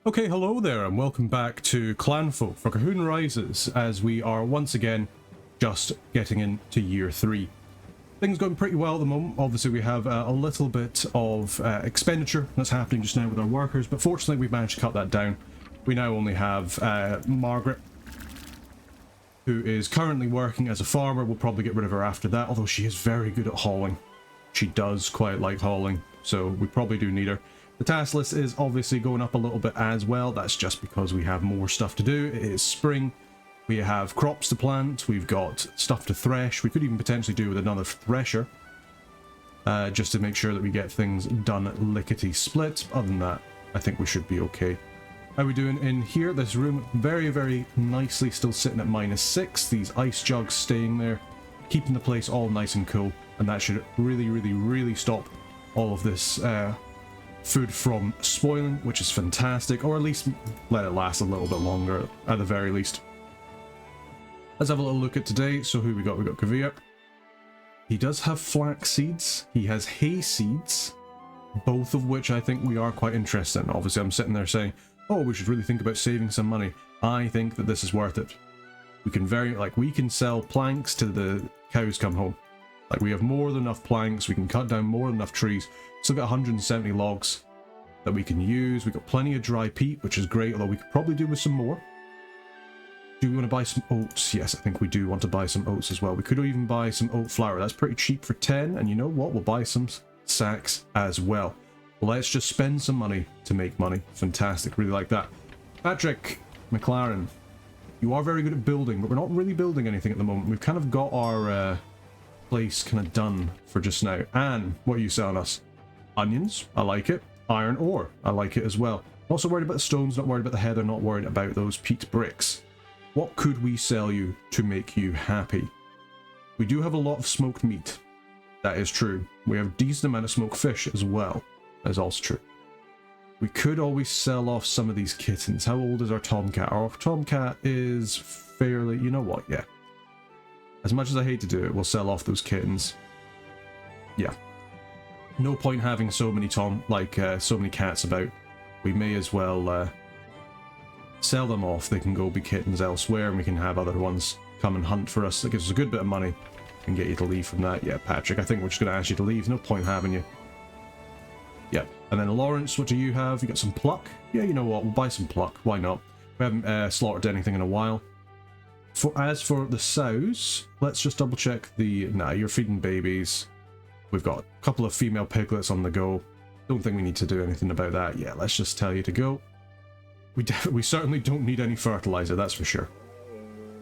Okay, hello there and welcome back to Clanfolk for Colquhoun Rises, as we are once again just getting into year 3. Things going pretty well at the moment. Obviously we have a little bit of expenditure that's happening just now with our workers, but fortunately we've managed to cut that down. We now only have Margaret, who is currently working as a farmer. We'll probably get rid of her after that, although she is very good at hauling. She does quite like hauling, so we probably do need her. The task list is obviously going up a little bit as well. That's just because we have more stuff to do. It is spring. We have crops to plant. We've got stuff to thresh. We could even potentially do with another thresher, just to make sure that we get things done lickety-split. Other than that, I think we should be okay. How are we doing in here? This room very, very nicely still sitting at -6. These ice jugs staying there, keeping the place all nice and cool. And that should really, really, really stop all of this food from spoiling, which is fantastic, or at least let it last a little bit longer at the very least. Let's have a little look at today. So who we got? We got Kavir. He does have flax seeds. He has hay seeds, both of which I think we are quite interested in. Obviously I'm sitting there saying, oh, we should really think about saving some money. I think that this is worth it. We can we can sell planks till the cows come home. Like, we have more than enough planks, we can cut down more than enough trees. Still got 170 logs that we can use. We've got plenty of dry peat, which is great, although we could probably do with some more. Do we want to buy some oats? Yes, I think we do want to buy some oats as well. We could even buy some oat flour. That's pretty cheap for 10, and you know what? We'll buy some sacks as well. Let's just spend some money to make money. Fantastic, really like that. Patrick McLaren, you are very good at building, but we're not really building anything at the moment. We've kind of got our place kind of done for just now. And what are you selling us? Onions, I like it. Iron ore, I like it as well. Not so worried about the stones, not worried about the heather, not worried about those peat bricks. What could we sell you to make you happy? We do have a lot of smoked meat. That is true. We have a decent amount of smoked fish as well. That is also true. We could always sell off some of these kittens. How old is our tomcat? Our tomcat is fairly... You know what? Yeah. As much as I hate to do it, we'll sell off those kittens. Yeah. No point having so many so many cats about. We may as well sell them off. They can go be kittens elsewhere, and we can have other ones come and hunt for us. That gives us a good bit of money and get you to leave from that. Yeah, Patrick, I think we're just going to ask you to leave. No point having you. Yeah. And then Lawrence, what do you have? You got some pluck? Yeah, you know what? We'll buy some pluck. Why not? We haven't slaughtered anything in a while. As for the sows, let's just double check the... Nah, you're feeding babies. We've got a couple of female piglets on the go. Don't think we need to do anything about that. Yeah, let's just tell you to go. We certainly don't need any fertilizer, that's for sure.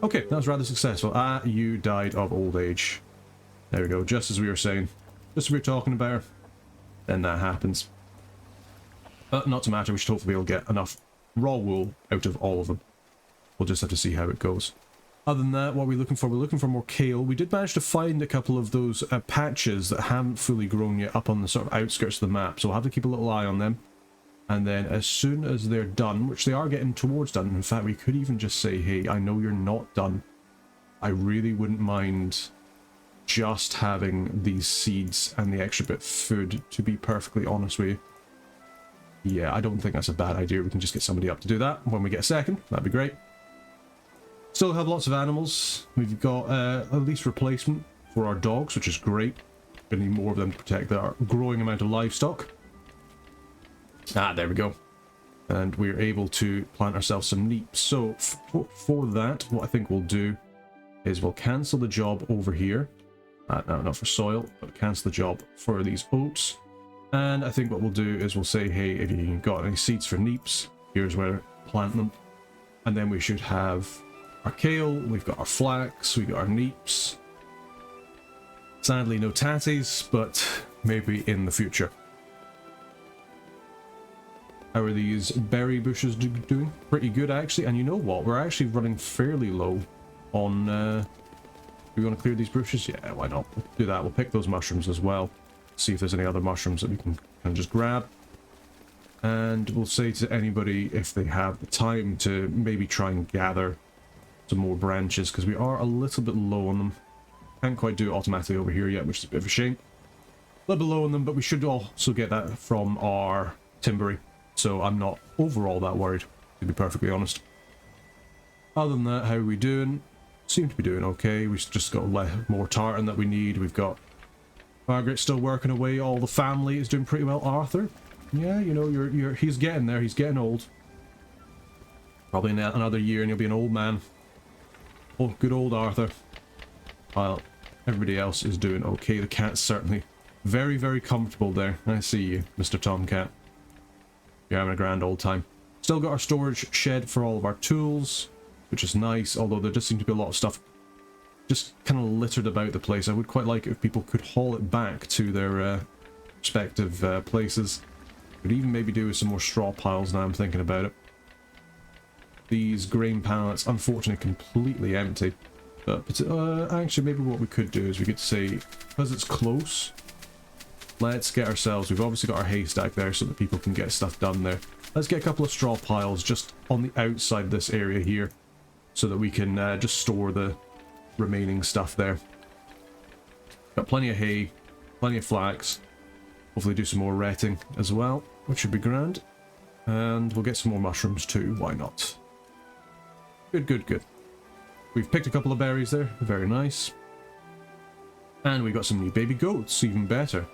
Okay, that was rather successful. Ah, you died of old age. There we go, just as we were saying. Just as we were talking about her. Then that happens. But not to matter, we should hopefully be able to get enough raw wool out of all of them. We'll just have to see how it goes. Other than that, what are we looking for? We're looking for more kale. We did manage to find a couple of those patches that haven't fully grown yet up on the sort of outskirts of the map, so we'll have to keep a little eye on them. And then as soon as they're done, which they are getting towards done, in fact we could even just say, hey, I know you're not done. I really wouldn't mind just having these seeds and the extra bit of food, to be perfectly honest with you. Yeah, I don't think that's a bad idea. We can just get somebody up to do that when we get a second. That'd be great. Still have lots of animals. We've got at least replacement for our dogs, which is great. We need more of them to protect our growing amount of livestock. Ah, there we go. And we're able to plant ourselves some neeps. So for that, what I think we'll do is we'll cancel the job over here. No, not for soil, but cancel the job for these oats. And I think what we'll do is we'll say, hey, if you've got any seeds for neeps, here's where to plant them. And then we should have our kale, we've got our flax, we've got our neeps. Sadly, no tatties, but maybe in the future. How are these berry bushes doing? Pretty good, actually. And you know what? We're actually running fairly low on... do we want to clear these bushes? Yeah, why not? We'll do that. We'll pick those mushrooms as well. See if there's any other mushrooms that we can kind of just grab. And we'll say to anybody, if they have the time, to maybe try and gather some more branches, because we are a little bit low on them. Can't quite do it automatically over here yet, which is a bit of a shame. A little bit low on them, but we should also get that from our timbery. So I'm not overall that worried, to be perfectly honest. Other than that, how are we doing? Seem to be doing okay. We've just got more tartan that we need. We've got Margaret still working away. All the family is doing pretty well. Arthur, yeah, you know, he's getting there. He's getting old. Probably in another year and he'll be an old man. Oh, good old Arthur. While everybody else is doing okay. The cat's certainly very, very comfortable there. I see you, Mr. Tomcat. You're having a grand old time. Still got our storage shed for all of our tools, which is nice, although there does seem to be a lot of stuff just kind of littered about the place. I would quite like it if people could haul it back to their respective places. Could even maybe do with some more straw piles now I'm thinking about it. These grain pallets, unfortunately, completely empty. But actually, maybe what we could do is we could say, because it's close, let's get ourselves, we've obviously got our haystack there so that people can get stuff done there. Let's get a couple of straw piles just on the outside of this area here so that we can just store the remaining stuff there. Got plenty of hay, plenty of flax. Hopefully do some more retting as well, which should be grand. And we'll get some more mushrooms too, why not? Good, good, good. We've picked a couple of berries there, very nice. And we got some new baby goats, even better.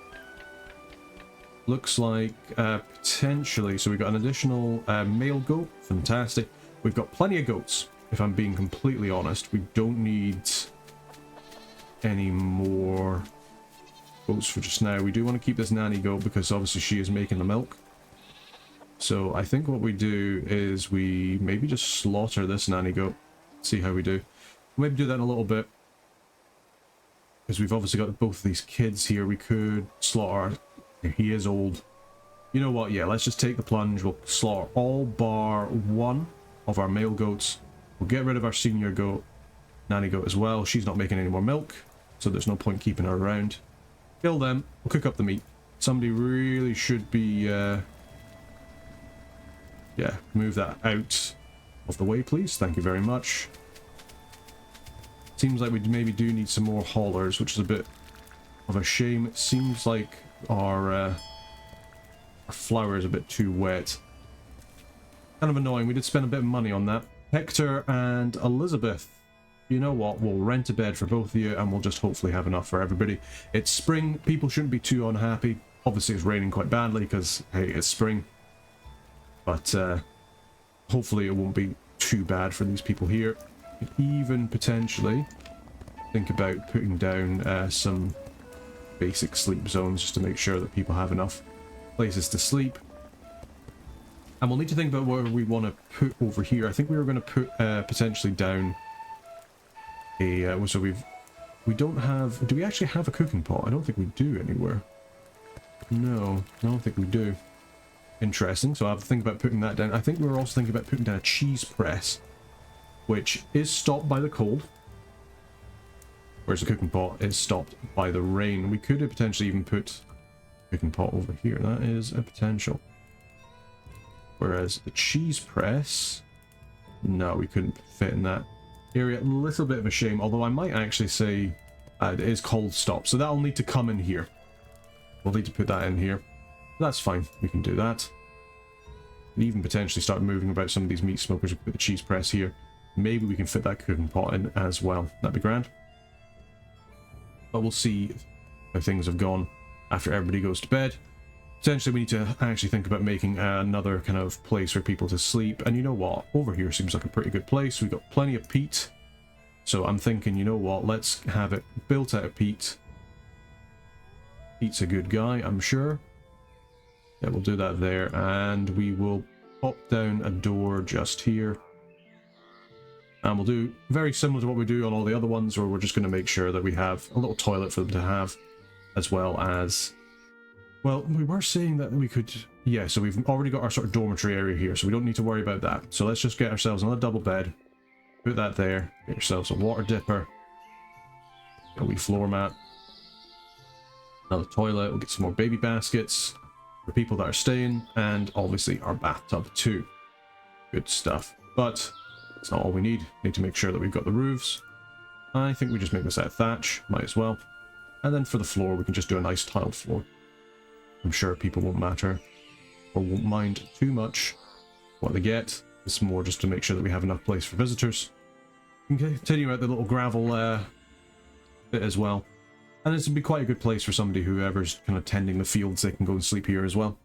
Looks like potentially, so we got an additional male goat, fantastic. We've got plenty of goats, if I'm being completely honest. We don't need any more goats for just now. We do want to keep this nanny goat because obviously she is making the milk. So I think what we do is we maybe just slaughter this nanny goat, see how we do. Maybe do that in a little bit. Because we've obviously got both of these kids here. We could slaughter. He is old. You know what? Yeah, let's just take the plunge. We'll slaughter all bar one of our male goats. We'll get rid of our senior goat, nanny goat as well. She's not making any more milk, so there's no point keeping her around. Kill them. We'll cook up the meat. Somebody really should be... yeah, move that out of the way, please. Thank you very much. Seems like we maybe do need some more haulers, which is a bit of a shame. It seems like our flour is a bit too wet. Kind of annoying. We did spend a bit of money on that. Hector and Elizabeth, you know what? We'll rent a bed for both of you and we'll just hopefully have enough for everybody. It's spring. People shouldn't be too unhappy. Obviously it's raining quite badly because, hey, it's spring. But hopefully it won't be too bad for these people here. We could even potentially think about putting down some basic sleep zones just to make sure that people have enough places to sleep. And we'll need to think about where we want to put over here. I think we were going to put potentially down a... so we don't have... Do we actually have a cooking pot? I don't think we do anywhere. No, I don't think we do. Interesting, so I have to think about putting that down. I think we were also thinking about putting down a cheese press, which is stopped by the cold, whereas the cooking pot is stopped by the rain. We could have potentially even put a cooking pot over here. That is a potential. Whereas the cheese press, no, we couldn't fit in that area. A little bit of a shame, although I might actually say it is cold stop, so that'll need to come in here. We'll need to put that in here. That's fine, we can do that. We even potentially start moving about some of these meat smokers. We put the cheese press here. Maybe we can fit that cooking pot in as well. That'd be grand. But we'll see how things have gone after everybody goes to bed. Potentially we need to actually think about making another kind of place for people to sleep. And you know what? Over here seems like a pretty good place. We've got plenty of peat. So I'm thinking, you know what? Let's have it built out of peat. Pete's a good guy, I'm sure. Yeah, we'll do that there, and we will pop down a door just here. And we'll do very similar to what we do on all the other ones, where we're just going to make sure that we have a little toilet for them to have, as well as... Well, we were saying that we could... Yeah, so we've already got our sort of dormitory area here, so we don't need to worry about that. So let's just get ourselves another double bed, put that there, get yourselves a water dipper, a wee floor mat, another toilet, we'll get some more baby baskets for people that are staying, and obviously our bathtub too. Good stuff. But it's not all we need. Need to make sure that we've got the roofs. I think we just make this out of thatch, might as well. And then for the floor, we can just do a nice tiled floor. I'm sure people won't matter or won't mind too much what they get. It's more just to make sure that we have enough place for visitors. We can continue out the little gravel bit as well. And this would be quite a good place for somebody whoever's kind of tending the fields. They can go and sleep here as well.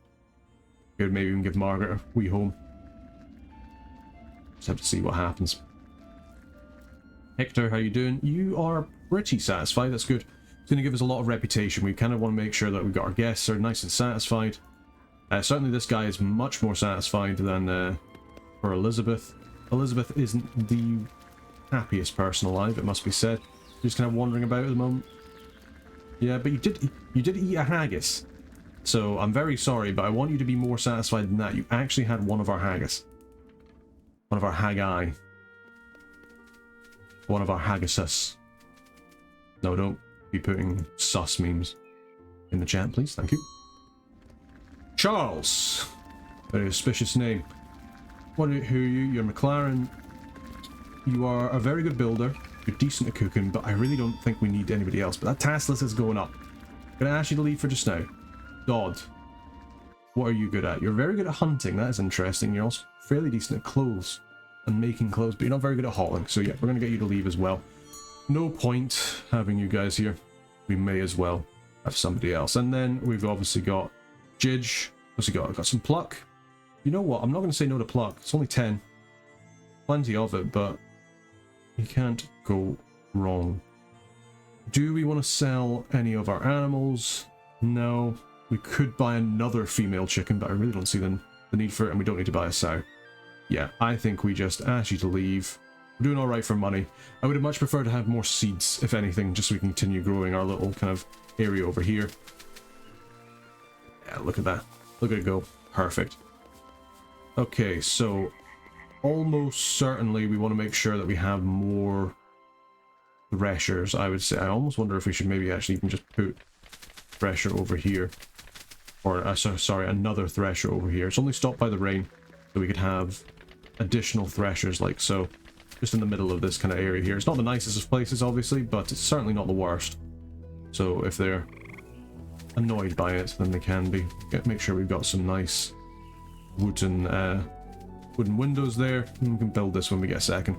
Good, maybe we can give Margaret a wee home. Just have to see what happens. Hector, how you doing? You are pretty satisfied. That's good. It's going to give us a lot of reputation. We kind of want to make sure that we've got our guests are nice and satisfied. Certainly this guy is much more satisfied than for Elizabeth. Elizabeth isn't the happiest person alive, it must be said. Just kind of wandering about at the moment. Yeah, but you did eat a haggis. So I'm very sorry, but I want you to be more satisfied than that. You actually had one of our haggis. One of our haggai. One of our haggisus. No, don't be putting sus memes in the chat, please. Thank you. Charles. Very auspicious name. Who are you? You're McLaren. You are a very good builder. You're decent at cooking, but I really don't think we need anybody else. But that task list is going up. I'm going to ask you to leave for just now. Dodd. What are you good at? You're very good at hunting. That is interesting. You're also fairly decent at clothes and making clothes, but you're not very good at hauling. So yeah, we're going to get you to leave as well. No point having you guys here. We may as well have somebody else. And then we've obviously got Jidge. What's he got? I've got some pluck. You know what? I'm not going to say no to pluck. It's only 10. Plenty of it, but you can't go wrong. Do we want to sell any of our animals? No. We could buy another female chicken, but I really don't see the need for it, and we don't need to buy a sow. Yeah, I think we just ask you to leave. We're doing alright for money. I would have much preferred to have more seeds, if anything, just so we can continue growing our little kind of area over here. Yeah, look at that. Look at it go. Perfect. Okay, so almost certainly we want to make sure that we have more threshers, I would say. I almost wonder if we should maybe actually even just put thresher over here. Or, sorry, another thresher over here. It's only stopped by the rain, so we could have additional threshers like so. Just in the middle of this kind of area here. It's not the nicest of places, obviously, but it's certainly not the worst. So if they're annoyed by it, then they can be. Make sure we've got some nice wooden windows there. And we can build this when we get a second.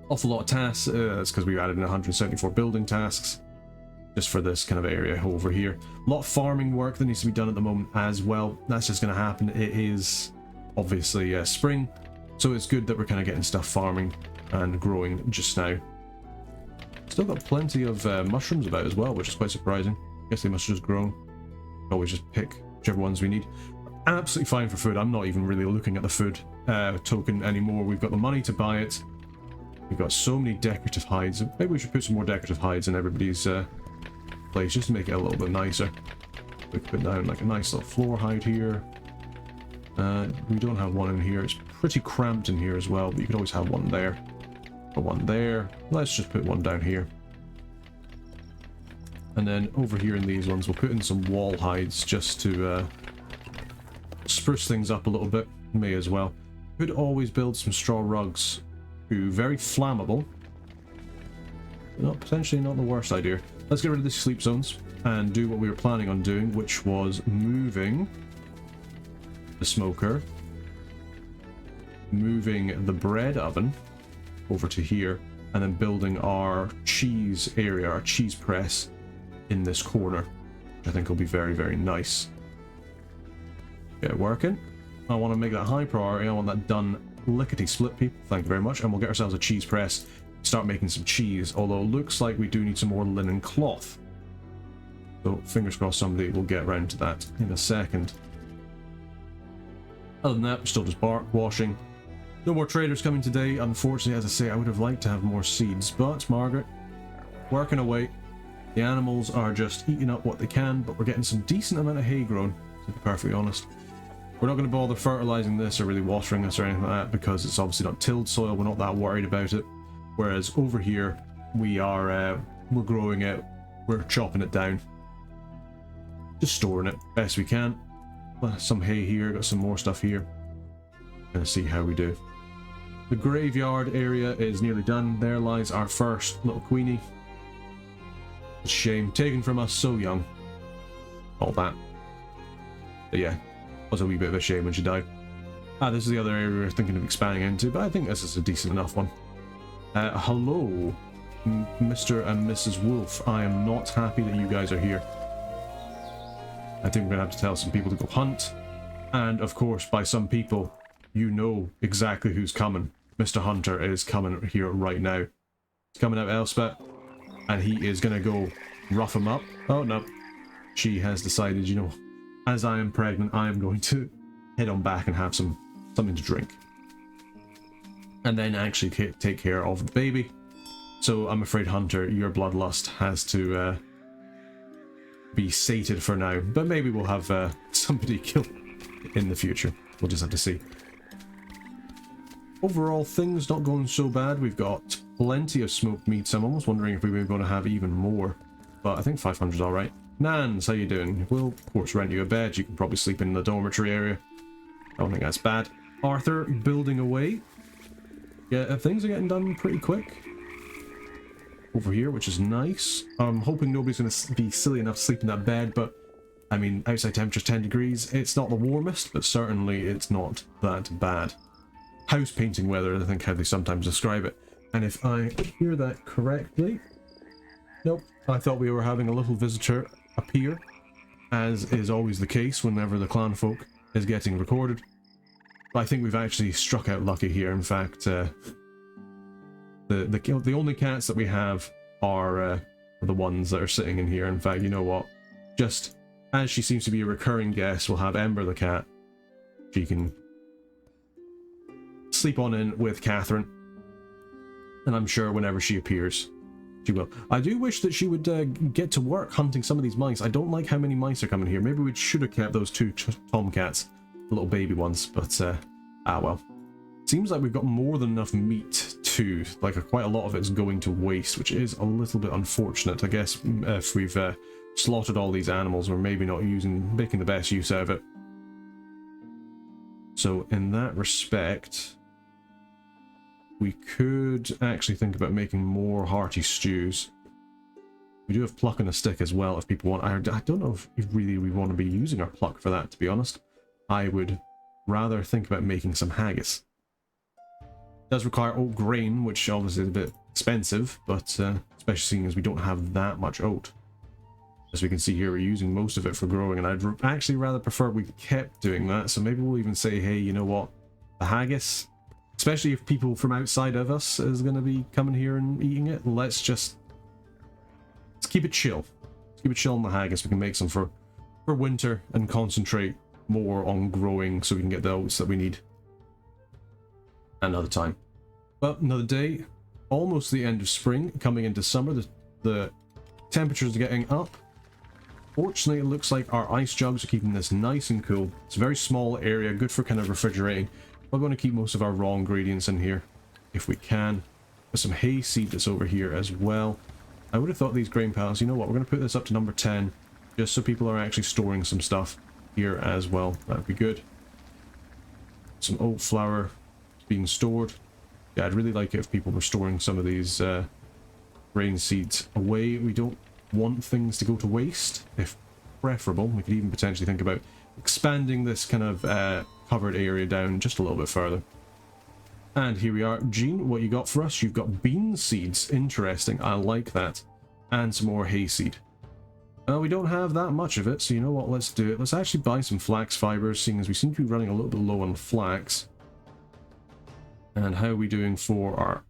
Awful lot of tasks. That's because we added in 174 building tasks. Just for this kind of area over here. A lot of farming work that needs to be done at the moment as well. That's just going to happen. It is obviously spring, so it's good that we're kind of getting stuff farming and growing just now. Still got plenty of mushrooms about as well, which is quite surprising. Guess they must have just grown. Always just pick whichever ones we need. Absolutely fine for food. I'm not even really looking at the food token anymore. We've got the money to buy it. We've got so many decorative hides. Maybe we should put some more decorative hides in everybody's place just to make it a little bit nicer. We could put down like a nice little floor hide here. We don't have one in here. It's pretty cramped in here as well, but you could always have one there. Or one there. Let's just put one down here. And then over here in these ones, we'll put in some wall hides just to spruce things up a little bit. May as well. Could always build some straw rugs. Ooh, very flammable. Potentially not the worst idea. Let's get rid of the sleep zones and do what we were planning on doing, which was moving the smoker, moving the bread oven over to here, and then building our cheese area, our cheese press in this corner, which I think will be very, very nice. Get it working. I want to make that high priority. I want that done lickety-split, people. Thank you very much. And we'll get ourselves a cheese press, start making some cheese, although it looks like we do need some more linen cloth. So fingers crossed somebody will get around to that in a second. Other than that, we're still just bark washing. No more traders coming today. Unfortunately, as I say, I would have liked to have more seeds, but Margaret, working away. The animals are just eating up what they can, but we're getting some decent amount of hay grown, to be perfectly honest. We're not going to bother fertilizing this or really watering this or anything like that because it's obviously not tilled soil. We're not that worried about it. Whereas over here, we are we're growing it, we're chopping it down, just storing it best we can. Some hay here, got some more stuff here. Gonna see how we do. The graveyard area is nearly done. There lies our first little queenie. It's a shame, taken from us so young. All that. But yeah, Was a wee bit of a shame when she died. Ah, this is the other area we were thinking of expanding into, but I think this is a decent enough one. Hello, Mr. and Mrs. Wolf. I am not happy that you guys are here. I think we're going to have to tell some people to go hunt. And, of course, by some people, you know exactly who's coming. Mr. Hunter is coming here right now. He's coming out Elspeth, and he is going to go rough him up. Oh, no. She has decided, you know, as I am pregnant, I am going to head on back and have something to drink. And then actually take care of the baby. So I'm afraid, Hunter, your bloodlust has to be sated for now. But maybe we'll have somebody killed in the future. We'll just have to see. Overall, things not going so bad. We've got plenty of smoked meats. I'm almost wondering if we were going to have even more. But I think 500 is alright. Nans, how you doing? We'll, of course, rent you a bed. You can probably sleep in the dormitory area. I don't think that's bad. Arthur, building away. Yeah, things are getting done pretty quick over here, which is nice. I'm hoping nobody's going to be silly enough to sleep in that bed, but I mean, outside temperature's 10 degrees. It's not the warmest, but certainly it's not that bad. House painting weather, I think how they sometimes describe it. And if I hear that correctly... Nope, I thought we were having a little visitor appear, as is always the case whenever the Clanfolk is getting recorded. But I think we've actually struck out lucky here. In fact, the only cats that we have are the ones that are sitting in here. In fact, you know what? Just as she seems to be a recurring guest, we'll have Ember the cat. She can sleep on in with Catherine, and I'm sure whenever she appears, she will. I do wish that she would get to work hunting some of these mice. I don't like how many mice are coming here. Maybe we should have kept those two tomcats, the little baby ones, but ah well. Seems like we've got more than enough meat too. Like quite a lot of it's going to waste, which is a little bit unfortunate. I guess if we've slaughtered all these animals, we're maybe not making the best use out of it. So in that respect, we could actually think about making more hearty stews. We do have pluck on a stick as well if people want. I don't know if really we want to be using our pluck for that, to be honest. I would rather think about making some haggis. It does require oat grain, which obviously is a bit expensive, but especially seeing as we don't have that much oat. As we can see here, we're using most of it for growing, and I'd actually rather prefer we kept doing that. So maybe we'll even say, hey, you know what? The haggis, especially if people from outside of us is going to be coming here and eating it, let's keep it chill. Let's keep it chill on the haggis. We can make some for winter and concentrate more on growing so we can get the oats that we need another time. But another day, almost the end of spring, coming into summer. The temperatures are getting up. Fortunately, it looks like our ice jugs are keeping this nice and cool. It's a very small area, good for kind of refrigerating. We're going to keep most of our raw ingredients in here if we can. There's some hayseed that's over here as well. I would have thought these grain pallets, you know what, we're going to put this up to number 10 just so people are actually storing some stuff here as well. That would be good. Some oat flour being stored. Yeah, I'd really like it if people were storing some of these grain seeds away. We don't want things to go to waste, if preferable. We could even potentially think about expanding this kind of covered area down just a little bit further. And here we are. Jean, what you got for us? You've got bean seeds. Interesting. I like that. And some more hayseed. We don't have that much of it, so you know what? Let's do it. Let's actually buy some flax fibers, seeing as we seem to be running a little bit low on flax. And how are we doing for our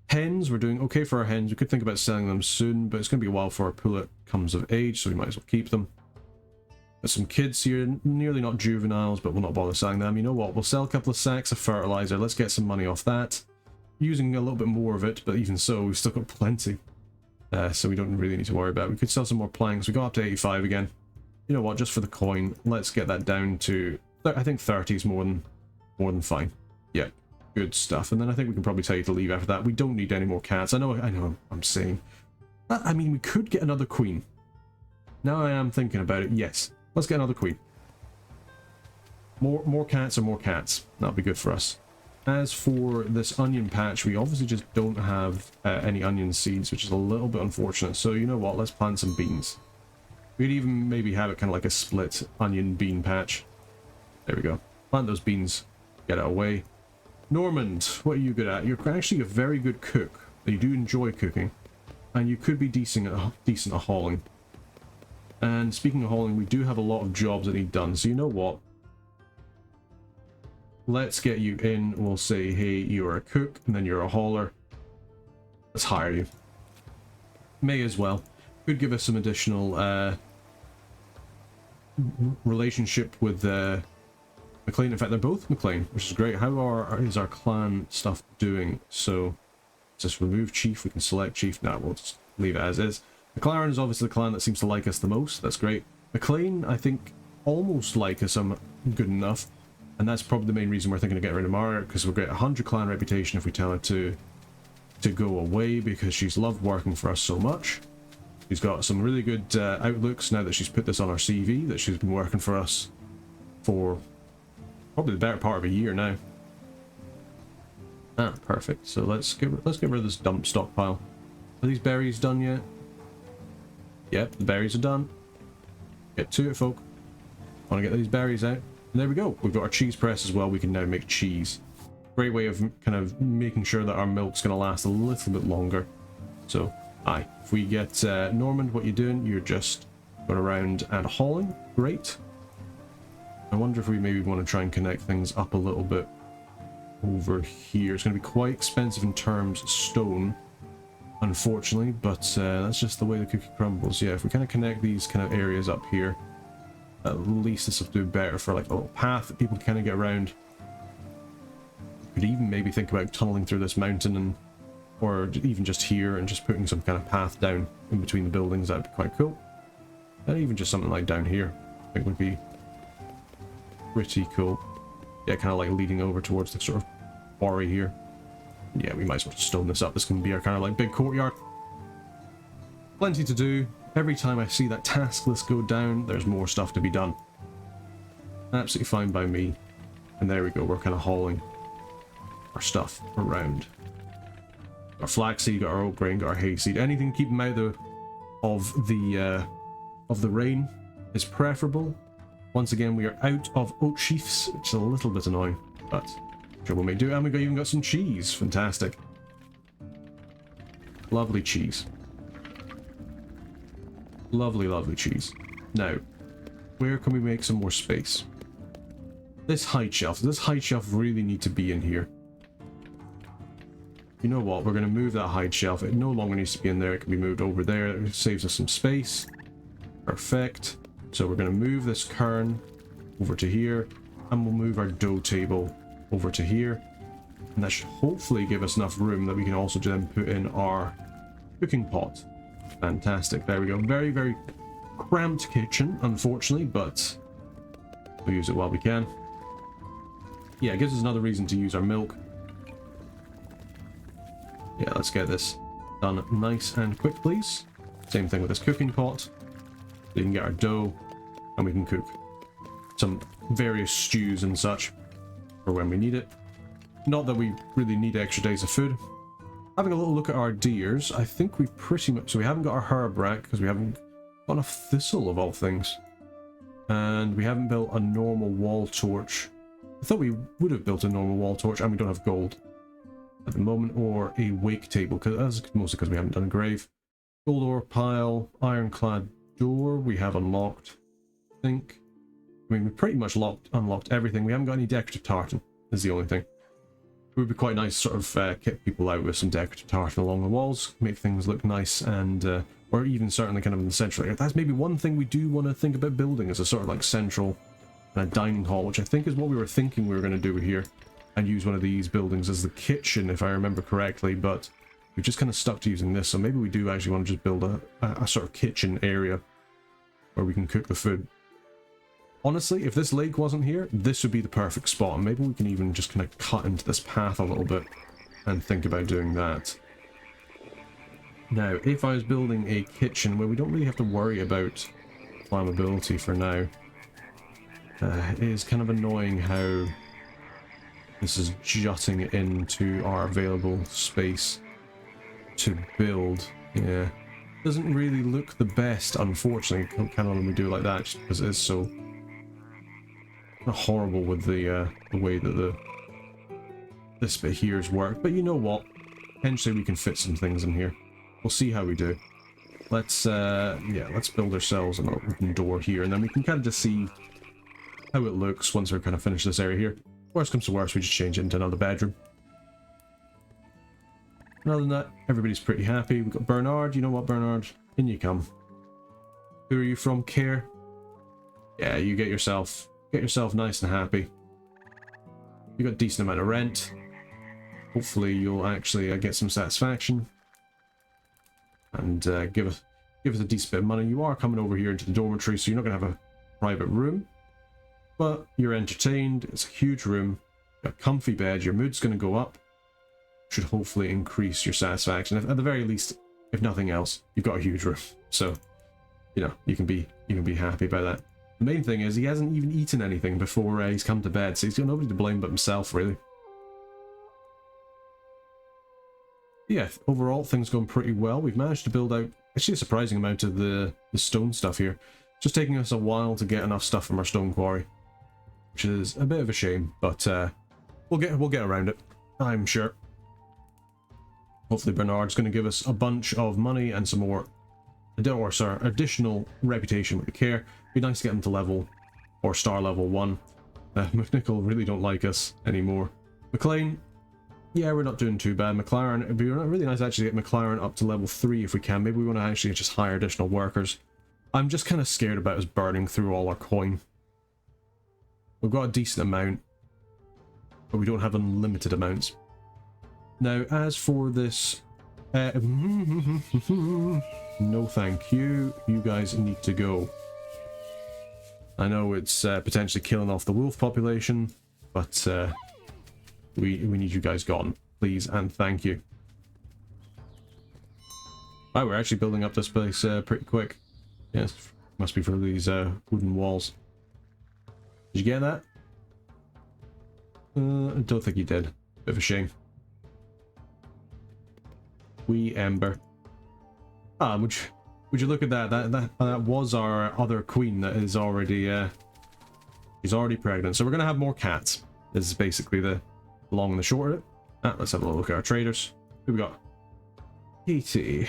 hens? We're doing okay for our hens. We could think about selling them soon, but it's going to be a while before our pullet comes of age, so we might as well keep them. There's some kids here, nearly not juveniles, but we'll not bother selling them. You know what? We'll sell a couple of sacks of fertilizer. Let's get some money off that. Using a little bit more of it, but even so, we've still got plenty. So we don't really need to worry about it. We could sell some more planks. We got up to 85 again. You know what? Just for the coin, let's get that down to... I think 30 is more than fine. Yeah, good stuff. And then I think we can probably tell you to leave after that. We don't need any more cats. I know I'm saying. I mean, we could get another queen. Now I am thinking about it. Yes, let's get another queen. More cats are more cats. That'll be good for us. As for this onion patch, we obviously just don't have any onion seeds, which is a little bit unfortunate. So you know what? Let's plant some beans. We'd even maybe have it kind of like a split onion bean patch. There we go. Plant those beans. Get it away. Normand, what are you good at? You're actually a very good cook. You do enjoy cooking. And you could be decent at hauling. And speaking of hauling, we do have a lot of jobs that need done. So you know what? Let's get you in. We'll say, hey, you're a cook, and then you're a hauler. Let's hire you. May as well. Could give us some additional relationship with McLean. In fact, they're both McLean, which is great. How is our clan stuff doing? So, just remove chief. We can select chief. Now we'll just leave it as is. McLaren is obviously the clan that seems to like us the most. That's great. McLean, I think, almost like us. I'm good enough. And that's probably the main reason we're thinking of getting rid of Margaret, because we'll get 100 clan reputation if we tell her to go away, because she's loved working for us so much. She's got some really good outlooks now that she's put this on her CV, that she's been working for us for probably the better part of a year now. Ah, perfect. So let's get rid of this dump stockpile. Are these berries done yet? Yep, the berries are done. Get to it, folk. Want to get these berries out. And there we go. We've got our cheese press as well. We can now make cheese. Great way of kind of making sure that our milk's going to last a little bit longer. So, aye. If we get Normand, what you're doing, you're just going around and hauling. Great. I wonder if we maybe want to try and connect things up a little bit over here. It's going to be quite expensive in terms of stone, unfortunately, but that's just the way the cookie crumbles. Yeah, if we kind of connect these kind of areas up here, at least this will do better for like a little path that people can kind of get around. Could even maybe think about tunneling through this mountain, and or even just here and just putting some kind of path down in between the buildings. That'd be quite cool. And even just something like down here, I think would be pretty cool. Yeah, kind of like leading over towards the sort of quarry here. Yeah, we might as well just stone this up. This can be our kind of like big courtyard. Plenty to do. Every time I see that task list go down, there's more stuff to be done. Absolutely fine by me. And there we go, we're kind of hauling our stuff around. Our flaxseed, got our oat grain, got our hayseed. Anything to keep them out of the rain is preferable. Once again, we are out of oat sheaths, which is a little bit annoying, but sure we'll make do. And we even got some cheese. Fantastic. Lovely cheese. Lovely, lovely cheese. Now, where can we make some more space? This height shelf. Does this height shelf really need to be in here? You know what? We're going to move that height shelf. It no longer needs to be in there. It can be moved over there. It saves us some space. Perfect. So we're going to move this cairn over to here, and we'll move our dough table over to here. And that should hopefully give us enough room that we can also then put in our cooking pot. Fantastic. There we go. Very, very cramped kitchen, unfortunately, but we'll use it while we can. Yeah, it gives us another reason to use our milk. Yeah, let's get this done nice and quick, please. Same thing with this cooking pot. So you can get our dough, and we can cook some various stews and such for when we need it. Not that we really need extra days of food. Having a little look at our deers, I think we pretty much... So we haven't got our herb rack, because we haven't got enough thistle, of all things. And we haven't built a normal wall torch. I thought we would have built a normal wall torch, and we don't have gold at the moment, or a wake table, mostly because we haven't done a grave. Gold ore pile, ironclad door, we have unlocked, I think. I mean, we pretty much unlocked everything. We haven't got any decorative tartan, is the only thing. It would be quite nice to sort of kick people out with some decorative tartan along the walls, make things look nice, and or even certainly kind of in the central area. That's maybe one thing we do want to think about building, as a sort of like central dining hall, which I think is what we were thinking we were going to do here, and use one of these buildings as the kitchen, if I remember correctly, but we've just kind of stuck to using this, so maybe we do actually want to just build a sort of kitchen area where we can cook the food. Honestly, if this lake wasn't here, this would be the perfect spot, and maybe we can even just kind of cut into this path a little bit and think about doing that. Now, if I was building a kitchen where we don't really have to worry about flammability for now, it is kind of annoying how this is jutting into our available space to build. Yeah, doesn't really look the best, unfortunately, kind of when we do it like that, just because it is so Not horrible with the way that this bit here has worked, but you know what? Potentially we can fit some things in here. We'll see how we do. Let's yeah, let's build ourselves an open door here, and then we can kind of just see how it looks once we're kind of finished this area here. Worst comes to worst, we just change it into another bedroom. And other than that, everybody's pretty happy. We've got Bernard. You know what, Bernard? In you come. Who are you from, Care? Yeah, you get yourself nice and happy. You got a decent amount of rent. Hopefully you'll actually get some satisfaction and give us a decent bit of money. You are coming over here into the dormitory, so you're not going to have a private room, but you're entertained. It's a huge room. You've got a comfy bed. Your mood's going to go up. Should hopefully increase your satisfaction. At the very least, if nothing else, you've got a huge room, so you know you can be happy about that. The main thing is he hasn't even eaten anything before he's come to bed, so he's got nobody to blame but himself, really. Yeah, overall things going pretty well. We've managed to build out actually a surprising amount of the stone stuff here. It's just taking us a while to get enough stuff from our stone quarry, which is a bit of a shame, but we'll get around it, I'm sure. Hopefully Bernard's going to give us a bunch of money and some more additional reputation with the Care. Be nice to get him to level or star level 1. McNichol really don't like us anymore. McLean, yeah, we're not doing too bad. McLaren, it'd be really nice to actually get McLaren up to level 3 if we can. Maybe we want to actually just hire additional workers. I'm just kind of scared about us burning through all our coin. We've got a decent amount, but we don't have unlimited amounts. Now, as for this... no thank you. You guys need to go. I know it's potentially killing off the wolf population, but we need you guys gone, please and thank you. Wow, we're actually building up this place pretty quick. Yes, must be for these wooden walls. Did you get that? I don't think you did. Bit of a shame. Wee Ember. Ah, would you look at that? That was our other queen that is already she's already pregnant. So we're gonna have more cats. This is basically the long and the short of it. Let's have a look at our traders. Who we got? Katie.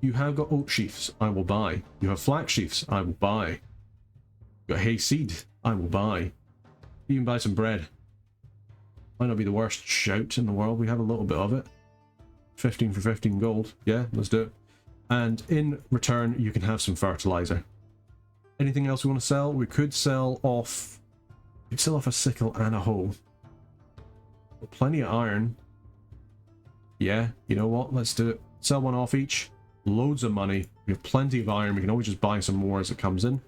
You have got oat sheaths. I will buy. You have flax sheaths. I will buy. You got hayseed. I will buy. You can buy some bread. Might not be the worst shout in the world. We have a little bit of it. 15 for 15 gold. Yeah, let's do it. And in return, you can have some fertilizer. Anything else we want to sell? We could sell off... We'd sell off a sickle and a hoe. Plenty of iron. Yeah, you know what? Let's do it. Sell one off each. Loads of money. We have plenty of iron. We can always just buy some more as it comes in.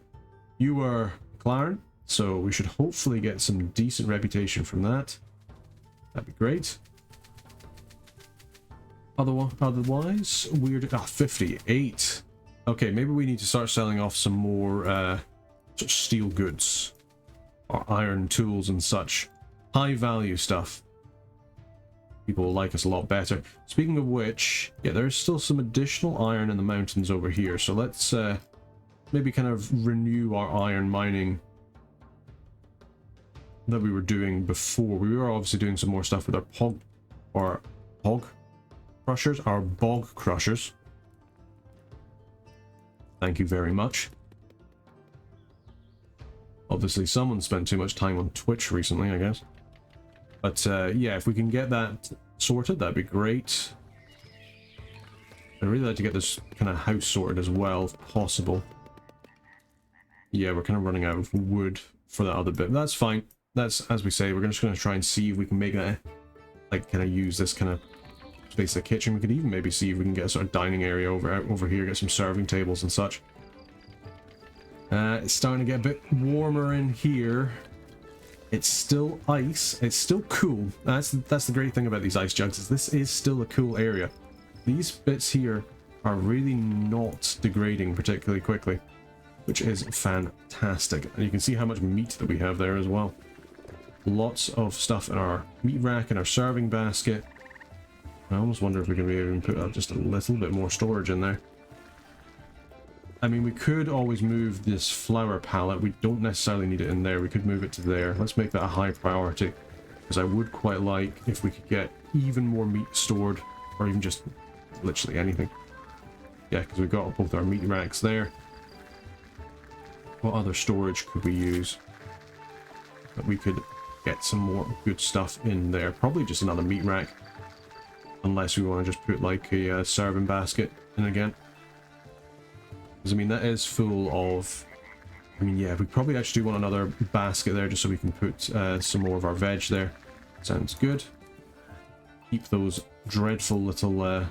You were McLaren, so we should hopefully get some decent reputation from that. That'd be great. Otherwise, we're... 58. Okay, maybe we need to start selling off some more sort of steel goods. Or iron tools and such. High value stuff. People will like us a lot better. Speaking of which, yeah, there's still some additional iron in the mountains over here. So let's maybe kind of renew our iron mining that we were doing before. We were obviously doing some more stuff with our bog crushers. Thank you very much. Obviously someone spent too much time on Twitch recently, I guess. But yeah, if we can get that sorted, that'd be great. I'd really like to get this kind of house sorted as well, if possible. Yeah, we're kind of running out of wood for that other bit. That's fine. That's, as we say, we're just going to try and see if we can make that, like, kind of use this kind of space of the kitchen. We could even maybe see if we can get a sort of dining area over here, get some serving tables and such. It's starting to get a bit warmer in here. It's still ice. It's still cool. That's the great thing about these ice jugs, is this is still a cool area. These bits here are really not degrading particularly quickly, which is fantastic. And you can see how much meat that we have there as well. Lots of stuff in our meat rack and our serving basket. I almost wonder if we can maybe even put up just a little bit more storage in there. I mean, we could always move this flower pallet. We don't necessarily need it in there. We could move it to there. Let's make that a high priority, because I would quite like if we could get even more meat stored, or even just literally anything. Yeah, because we've got both our meat racks there. What other storage could we use? But we could get some more good stuff in there. Probably just another meat rack. Unless we want to just put like a serving basket in again. Because I mean, that is full of... I mean, yeah, we probably actually do want another basket there just so we can put some more of our veg there. Sounds good. Keep those dreadful little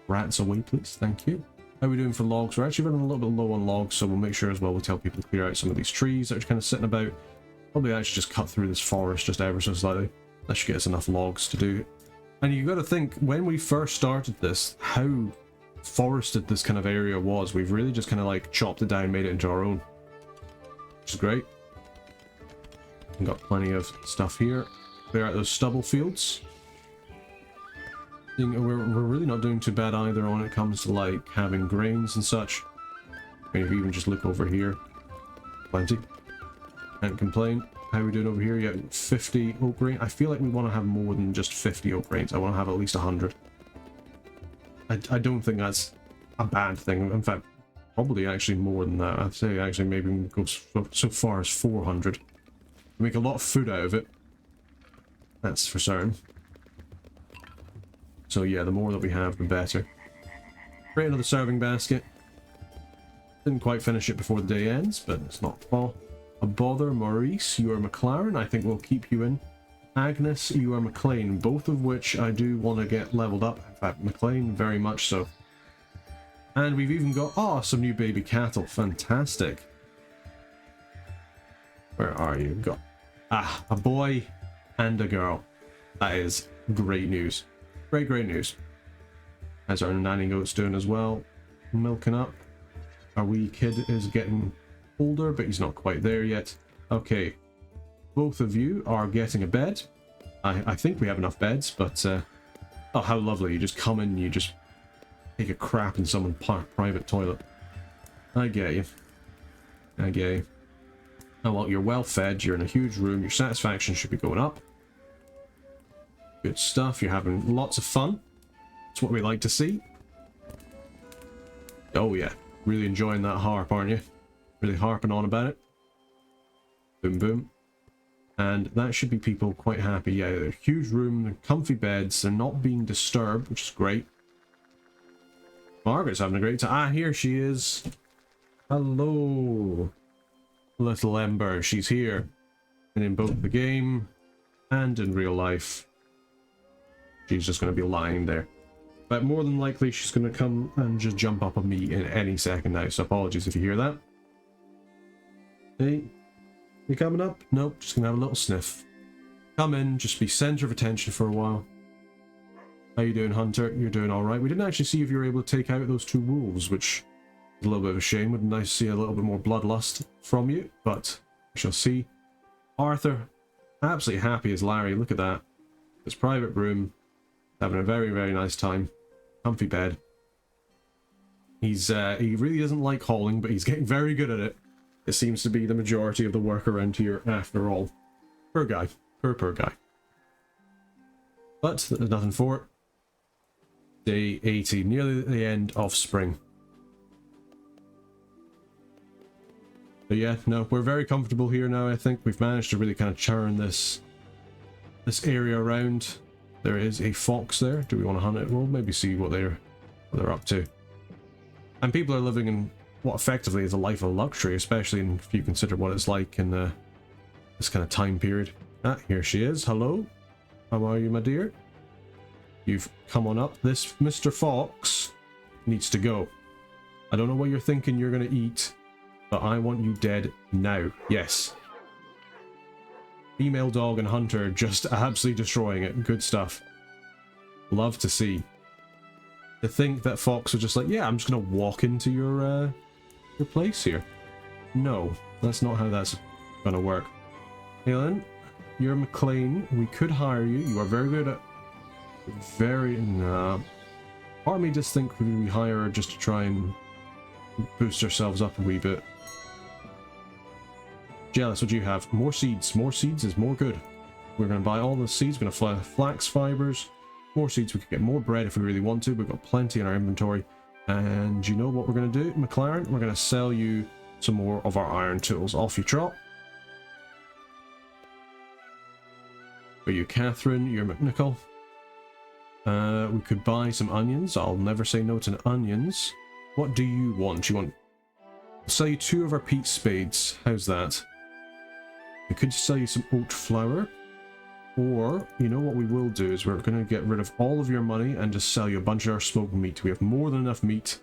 rats away, please. Thank you. How are we doing for logs? We're actually running a little bit low on logs, so we'll make sure as well we tell people to clear out some of these trees that are kind of sitting about. Probably actually just cut through this forest just ever so slightly. That should get us enough logs to do. And you've got to think, when we first started this, how forested this kind of area was. We've really just kind of like chopped it down, made it into our own. Which is great. We've got plenty of stuff here. Clear out those stubble fields. We're really not doing too bad either when it comes to like having grains and such. And if you even just look over here, plenty. Can't complain. How are we doing over here? Yeah, 50 oak grain. I feel like we want to have more than just 50 oak grains. I want to have at least 100. I don't think that's a bad thing. In fact, probably actually more than that. I'd say actually maybe we can go so far as 400. We make a lot of food out of it. That's for certain. So yeah, the more that we have, the better. Create another serving basket. Didn't quite finish it before the day ends, but it's not a bother. Maurice, you are McLaren. I think we'll keep you in. Agnes, you are McLean, both of which I do want to get leveled up. In fact, McLean, very much so. And we've even got, some new baby cattle. Fantastic. Where are you? Got, a boy and a girl. That is great news. Great news. As our nanny goat's doing as well. Milking up. Our wee kid is getting older, but he's not quite there yet. Okay. Both of you are getting a bed. I think we have enough beds, but oh, how lovely. You just come in and you just take a crap in someone's private toilet. I get you. I get you. Oh, well, you're well fed, you're in a huge room, your satisfaction should be going up. Good stuff, you're having lots of fun. That's what we like to see. Oh yeah, really enjoying that harp, aren't you? Really harping on about it. Boom, boom. And that should be people quite happy. Yeah, they're a huge room, they're comfy beds, they're not being disturbed, which is great. Margaret's having a great time. Here she is. Hello, little Ember. She's here. And in both the game and in real life, she's just going to be lying there. But more than likely, she's going to come and just jump up on me in any second now. So apologies if you hear that. Hey, you coming up? Nope, just going to have a little sniff. Come in, just be center of attention for a while. How you doing, Hunter? You're doing alright. We didn't actually see if you were able to take out those two wolves, which is a little bit of a shame. Would nice to see a little bit more bloodlust from you, but we shall see. Arthur, absolutely happy as Larry. Look at that. His private room, having a very, very nice time. Comfy bed. He really doesn't like hauling, but he's getting very good at it. It seems to be the majority of the work around here, after all. Poor guy. Poor guy. But there's nothing for it. Day 80, nearly the end of spring. But yeah, no, we're very comfortable here now. I think we've managed to really kind of churn this area around. There is a fox there. Do we want to hunt it? We'll maybe see what they're up to. And people are living in what effectively is a life of luxury, especially if you consider what it's like in this kind of time period. Ah, here she is. Hello. How are you, my dear? You've come on up. This Mr. Fox needs to go. I don't know what you're thinking you're going to eat, but I want you dead now. Yes. Female dog and hunter just absolutely destroying it. Good stuff. Love to see. To think that Fox was just like, yeah, I'm just going to walk into your place here. No, that's not how that's going to work. Helen, you're McLean. We could hire you. You are very good at... Part of me just think we hire her just to try and boost ourselves up a wee bit. Jealous, what do you have? More seeds. More seeds is more good. We're going to buy all the seeds. We're going to flax fibers. More seeds. We could get more bread if we really want to. We've got plenty in our inventory. And you know what we're going to do, McLaren? We're going to sell you some more of our iron tools. Off you trot. For you, Catherine, you're McNichol. We could buy some onions. I'll never say no to onions. What do you want? You want... I'll sell you 2 of our peat spades. How's that? We could sell you some oat flour. Or, you know what we will do is we're going to get rid of all of your money and just sell you a bunch of our smoked meat. We have more than enough meat.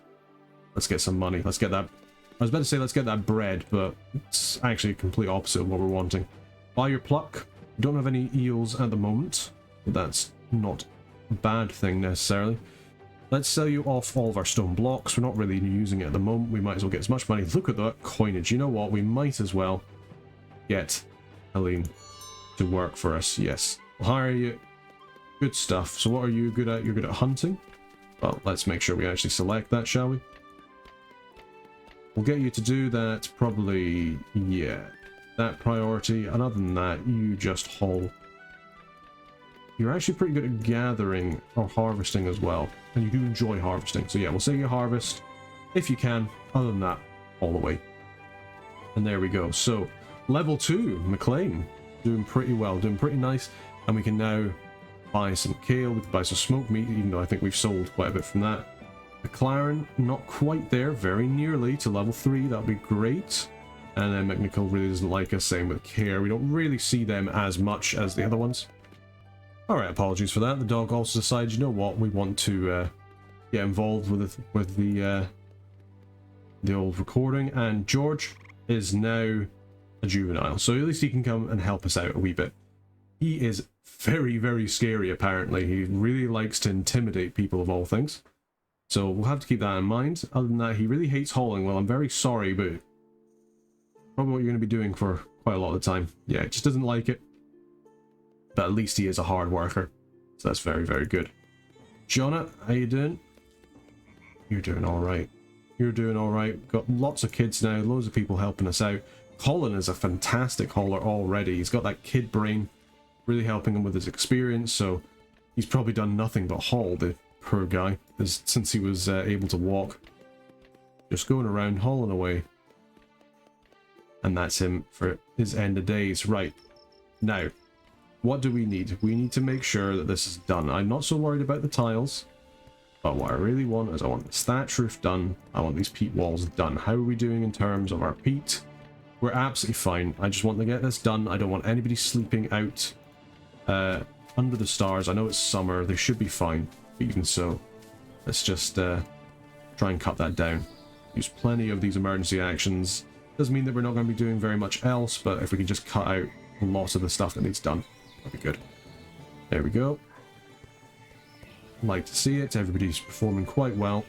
Let's get some money. Let's get that... I was about to say let's get that bread, but it's actually a complete opposite of what we're wanting. Buy your pluck. We don't have any eels at the moment, but that's not a bad thing necessarily. Let's sell you off all of our stone blocks. We're not really using it at the moment. We might as well get as much money. Look at that coinage. You know what? We might as well get Helene to work for us. Yes. We'll hire you. Good stuff. So what are you good at? You're good at hunting? Well, let's make sure we actually select that, shall we? We'll get you to do that probably, yeah, that priority. And other than that, you just haul. You're actually pretty good at gathering or harvesting as well. And you do enjoy harvesting. So yeah, we'll say you harvest if you can. Other than that, all the way. And there we go. So level 2, McLean. Doing pretty well, doing pretty nice. And we can now buy some kale, we can buy some smoked meat, even though I think we've sold quite a bit from that. McLaren, not quite there, very nearly to level 3, that'd be great. And then McNichol really doesn't like us, same with Care. We don't really see them as much as the other ones. Alright, apologies for that. The dog also decided, you know what, we want to get involved with the old recording. And George is now a juvenile, so at least he can come and help us out a wee bit. He is very, very scary, apparently. He really likes to intimidate people of all things. So we'll have to keep that in mind. Other than that, he really hates hauling. Well, I'm very sorry, but probably what you're going to be doing for quite a lot of the time. Yeah, he just doesn't like it. But at least he is a hard worker. So that's very, very good. Jonah, how you doing? You're doing alright. You're doing alright. Got lots of kids now, loads of people helping us out. Colin is a fantastic hauler already. He's got that kid brain really helping him with his experience, so he's probably done nothing but haul, the poor guy, since he was able to walk. Just going around hauling away. And that's him for his end of days. Right. Now, what do we need? We need to make sure that this is done. I'm not so worried about the tiles, but what I really want is I want this thatch roof done. I want these peat walls done. How are we doing in terms of our peat? We're absolutely fine. I just want to get this done. I don't want anybody sleeping out under the stars. I know it's summer. They should be fine. But even so, let's just try and cut that down. Use plenty of these emergency actions. Doesn't mean that we're not going to be doing very much else, but if we can just cut out a lot of the stuff that needs done, that'd be good. There we go. Like to see it. Everybody's performing quite well.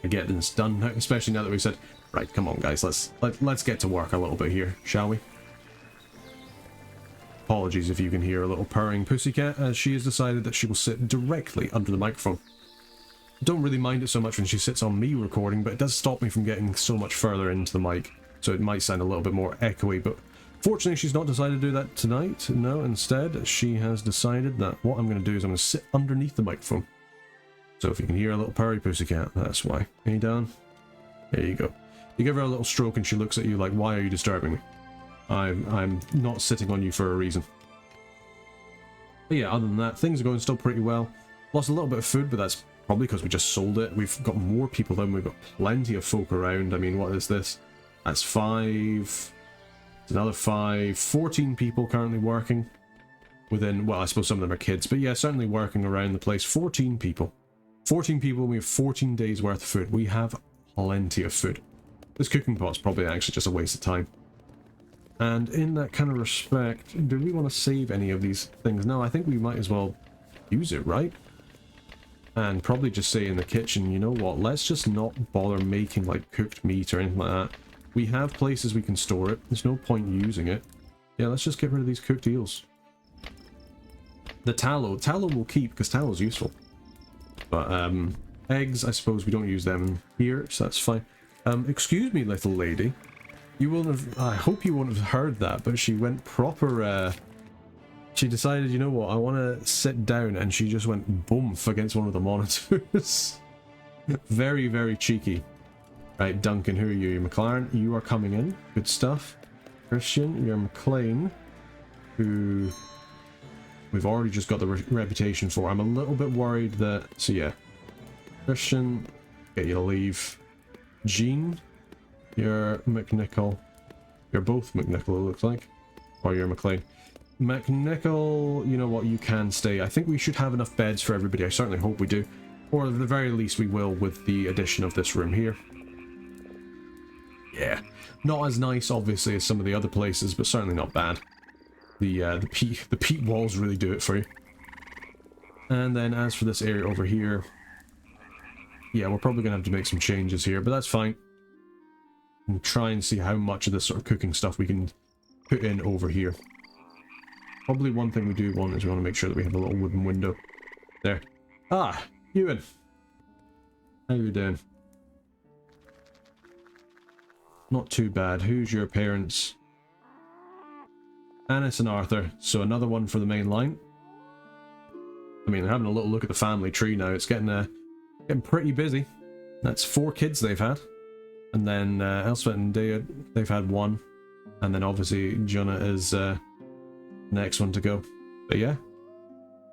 I get this done now, especially now that we said, right, come on guys, let's get to work a little bit here, shall we? Apologies if you can hear a little purring pussycat, as she has decided that she will sit directly under the microphone. Don't really mind it so much when she sits on me recording, but it does stop me from getting so much further into the mic, so it might sound a little bit more echoey, but fortunately she's not decided to do that tonight. No, instead she has decided that what I'm going to do is I'm going to sit underneath the microphone. So if you can hear a little purry pussycat, that's why. Hey Dan, there you go. You give her a little stroke and she looks at you like, why are you disturbing me? I'm not sitting on you for a reason. But yeah, other than that, things are going still pretty well. Lost a little bit of food, but that's probably because we just sold it. We've got more people than we've got plenty of folk around. I mean, what is this? That's 5. It's another 5. 14 people currently working within, well, I suppose some of them are kids, but yeah, certainly working around the place. 14 people. 14 people, we have 14 days worth of food. We have plenty of food. This cooking pot's probably actually just a waste of time. And in that kind of respect, do we want to save any of these things? No, I think we might as well use it, right? And probably just say in the kitchen, you know what, let's just not bother making like cooked meat or anything like that. We have places we can store it. There's no point using it. Yeah, let's just get rid of these cooked eels. The tallow. Tallow will keep, because tallow's useful. But Eggs, I suppose we don't use them here, so that's fine. Excuse me, little lady. You won't have... I hope you won't have heard that, but she went proper... she decided, you know what, I want to sit down, and she just went boomf against one of the monitors. Very, very cheeky. Right, Duncan, who are you? You're McLaren. You are coming in. Good stuff. Christian, you're McLean, who we've already just got the reputation for. I'm a little bit worried that... So yeah. Christian, get you to leave. Jean, you're McNichol. You're both McNichol, it looks like. Or you're McLean. McNichol, you know what, you can stay. I think we should have enough beds for everybody. I certainly hope we do. Or at the very least we will with the addition of this room here. Yeah. Not as nice, obviously, as some of the other places, but certainly not bad. The peat walls really do it for you. And then as for this area over here... Yeah, we're probably going to have to make some changes here, but that's fine. And try and see how much of this sort of cooking stuff we can put in over here. Probably one thing we do want is we want to make sure that we have a little wooden window. There. Ah, Ewan. How you doing? Not too bad. Who's your parents? Annis and Arthur. So another one for the main line. I mean, having a little look at the family tree now, it's getting pretty busy. That's 4 kids they've had. And then Elspeth and Dea, they've had 1. And then obviously Jonah is the next one to go. But yeah,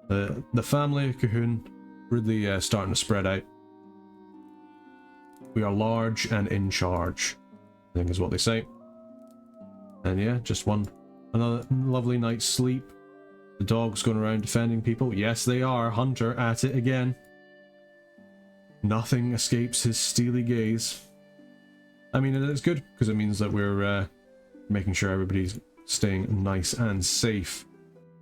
the family of Colquhoun really starting to spread out. We are large and in charge, I think is what they say. And yeah, just another lovely night's sleep. The dog's going around defending people. Yes, they are. Hunter at it again. Nothing escapes his steely gaze. I mean, it is good, because it means that we're making sure everybody's staying nice and safe.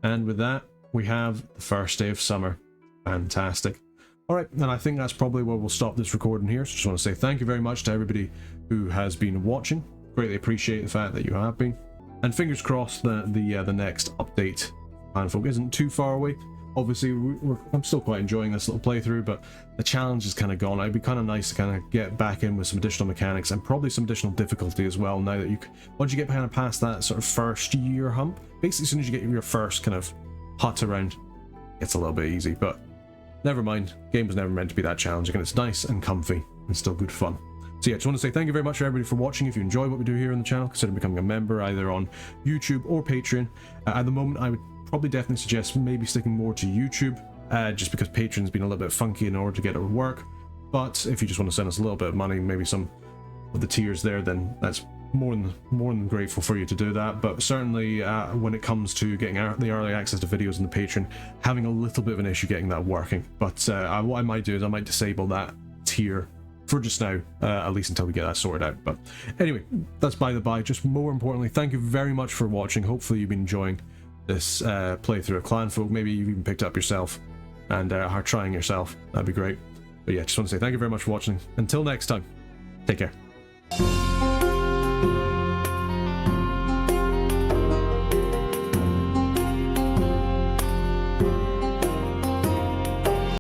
And with that, we have the first day of summer. Fantastic. Alright, and I think that's probably where we'll stop this recording here. So just want to say thank you very much to everybody who has been watching. Greatly appreciate the fact that you have been. And fingers crossed that the next update, Clanfolk, isn't too far away. Obviously, I'm still quite enjoying this little playthrough, but the challenge is kind of gone. It'd be kind of nice to kind of get back in with some additional mechanics and probably some additional difficulty as well. Now that once you get kind of past that sort of first year hump, basically as soon as you get your first kind of hut around, it's a little bit easy. But never mind, game was never meant to be that challenging, and it's nice and comfy and still good fun. So yeah, just want to say thank you very much for everybody for watching. If you enjoy what we do here on the channel, consider becoming a member either on YouTube or Patreon. At the moment, I would probably definitely suggest maybe sticking more to YouTube, just because Patreon's been a little bit funky in order to get it to work. But if you just want to send us a little bit of money, maybe some of the tiers there, then that's more than grateful for you to do that. But certainly when it comes to getting the early access to videos in the Patreon, having a little bit of an issue getting that working. But what I might do is I might disable that tier for just now, at least until we get that sorted out. But anyway, that's by the by. Just more importantly, thank you very much for watching. Hopefully you've been enjoying this playthrough of Clanfolk. Maybe you've even picked up yourself and are trying yourself. That'd be great. But yeah, just want to say thank you very much for watching. Until next time, take care.